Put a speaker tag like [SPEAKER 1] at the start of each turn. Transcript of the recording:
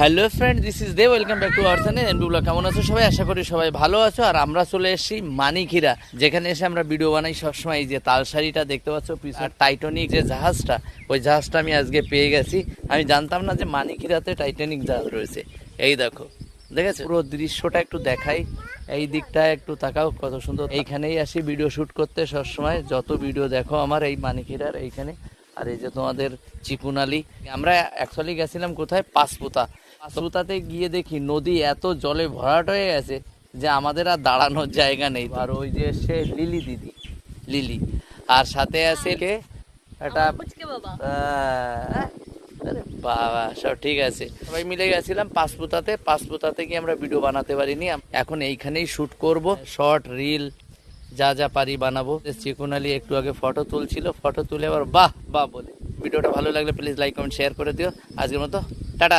[SPEAKER 1] Hello friend, this is দে। Welcome back to our channel MD blog. কেমন আছো সবাই? আশা করি সবাই ভালো আছো। আর আমরা চলে এসেছি মানিকহিরা, যেখানে এসে আমরা ভিডিও বানাই সবসময়। এই যে তালসারিটা দেখতে পাচ্ছ পিছনে, টাইটানিক যে জাহাজটা, ওই জাহাজটা আমি আজকে পেয়ে গেছি। আমি জানতাম না যে মানিকহিরাতে টাইটানিক জাহাজ রয়েছে। এই দেখো, দেখেছো? পুরো দৃশ্যটা একটু দেখাই। এই দিকটা একটু তাকাও, কত সুন্দর। এইখানেই আসি ভিডিও শুট করতে সবসময়। যত ভিডিও দেখো আমার এই মানিকহিরার এইখানে। আর এই যে তোমাদের চিকুনালি, আমরা অ্যাকচুয়ালি গেছিলাম কোথায়? পাঁচপুতাতে গিয়ে দেখি নদী এত জলে ভরাট হয়ে গেছে যে আমাদের আর দাঁড়ানোর জায়গা নেই। আর ওই যে সে লিলি দিদি, লিলি, আর সাথে আছে কে একটা আরে বাবা, সব ঠিক আছে। সবাই মিলে গেছিলাম পাঁচপুতাতে গিয়ে আমরা ভিডিও বানাতে পারিনি। এখন এইখানেই শুট করব, শর্ট রিল যা যা পারি বানাবো। চিকুনালি একটু আগে ফটো তুলছিল, ফটো তুলে আবার বাহ বাহ বলে। ভিডিওটা ভালো লাগলে প্লিজ লাইক কমেন্ট শেয়ার করে দিও। আজকের মতো